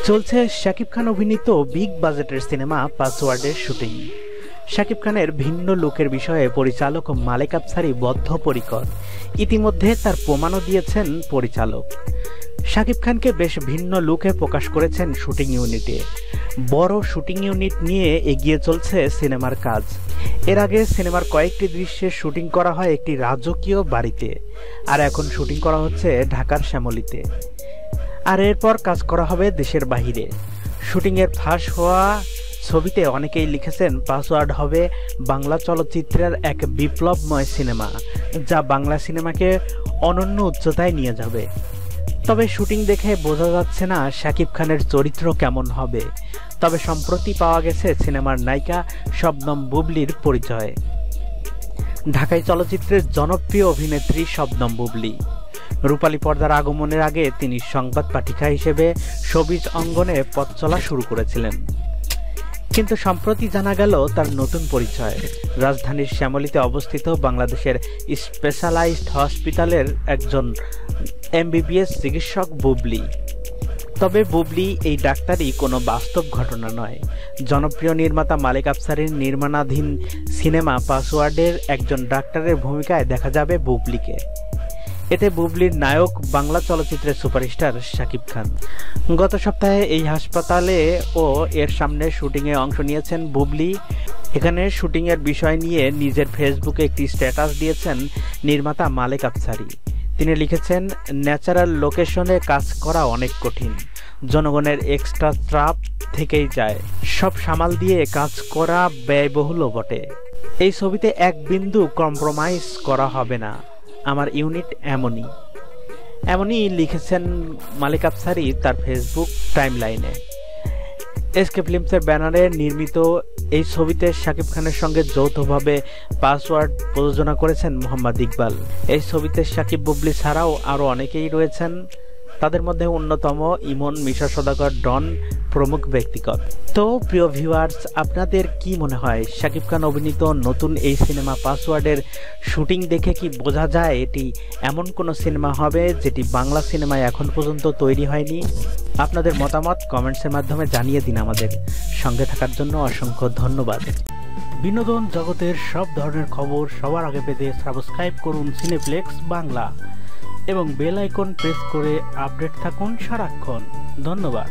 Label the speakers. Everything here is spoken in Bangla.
Speaker 1: চলছে শাকিব খান অভিনীত বিগ বাজেটের সিনেমা পাসওয়ার্ডের শুটিং। শাকিব খানের ভিন্ন লুকের বিষয়ে পরিচালক মালেক আফসারী বদ্ধপরিকর। ইতিমধ্যে তার প্রমাণও দিয়েছেন পরিচালক। শাকিব খানকে বেশ ভিন্ন লুকে প্রকাশ করেছেন শুটিং ইউনিটে। বড় শুটিং ইউনিট নিয়ে এগিয়ে চলছে সিনেমার কাজ। এর আগে সিনেমার কয়েকটি দৃশ্যের শুটিং করা হয় একটি রাজকীয় বাড়িতে, আর এখন শুটিং করা হচ্ছে ঢাকার শ্যামলীতে। আর এরপর কাজ করা হবে দেশের বাহিরে। শুটিংয়ের ফাঁস হওয়া ছবিতে অনেকেই লিখেছেন পাসওয়ার্ড হবে বাংলা চলচ্চিত্রের এক বিপ্লবময় সিনেমা, যা বাংলা সিনেমাকে অনন্য উচ্চতায় নিয়ে যাবে। তবে শুটিং দেখে বোঝা যাচ্ছে না শাকিব খানের চরিত্র কেমন হবে। তবে সম্প্রতি পাওয়া গেছে সিনেমার নায়িকা শবনম বুবলির পরিচয়। ঢাকাই চলচ্চিত্রের জনপ্রিয় অভিনেত্রী শবনম বুবলি রূপালী পর্দার আগমনের আগে তিনি সংবাদ পাঠিকা হিসেবে শোবিজ অঙ্গনে পথ চলা শুরু করেছিলেন। কিন্তু সম্প্রতি জানা গেল তার নতুন পরিচয়। রাজধানীর শ্যামলীতে অবস্থিত বাংলাদেশের স্পেশালাইজড হসপিটালের একজন এমবিবিএস চিকিৎসক বুবলি। তবে বুবলি এই ডাক্তারই কোনো বাস্তব ঘটনা নয়। জনপ্রিয় নির্মাতা মালেক আফসারীর নির্মাণাধীন সিনেমা পাসওয়ার্ডের একজন ডাক্তারের ভূমিকায় দেখা যাবে বুবলিকে। এতে বুবলির নায়ক বাংলা চলচ্চিত্রের সুপারস্টার শাকিব খান। গত সপ্তাহে এই হাসপাতালে ও এর সামনে শুটিংয়ে অংশ নিয়েছেন বুবলি। এখানে শুটিংয়ের বিষয় নিয়ে নিজের ফেসবুকে একটি স্ট্যাটাস দিয়েছেন নির্মাতা মালেক আফসারী। তিনি লিখেছেন, ন্যাচারাল লোকেশনে কাজ করা অনেক কঠিন, জনগণের এক্সট্রা চাপ থেকেই যায়, সব সামাল দিয়ে কাজ করা ব্যয়বহুলও বটে। এই ছবিতে এক বিন্দু কম্প্রোমাইজ করা হবে না, আমার ইউনিট এমনই লিখেছেন মালেক আফসারী তার ফেসবুক টাইমলাইনে। এসকে ফিল্মসের ব্যানারে নির্মিত এই ছবিতে শাকিব খানের সঙ্গে যৌথভাবে পাসওয়ার্ড প্রযোজনা করেছেন মোহাম্মদ ইকবাল। এই ছবিতে শাকিব বুবলি ছাড়াও আরও অনেকেই রয়েছেন। তাদের মধ্যে অন্যতম ইমন, মিশা সওদাগর, ডন প্রমুখ ব্যক্তিগত। তো প্রিয় ভিউয়ার্স, আপনাদের কি মনে হয় শাকিব খান অভিনীত নতুন এই সিনেমা পাসওয়ার্ডের শুটিং দেখে কি বোঝা যায় এটি এমন কোনো সিনেমা হবে যেটি বাংলা সিনেমায় এখন পর্যন্ত তৈরি হয়নি? আপনাদের মতামত কমেন্টসের মাধ্যমে জানিয়ে দিন। আমাদের সঙ্গে থাকার জন্য অসংখ্য ধন্যবাদ। বিনোদন জগতের সব ধরনের খবর সবার আগে পেতে সাবস্ক্রাইব করুন সিনেপ্লেক্স বাংলা এবং বেল আইকন প্রেস করে আপডেট থাকুন সারাক্ষণ। ধন্যবাদ।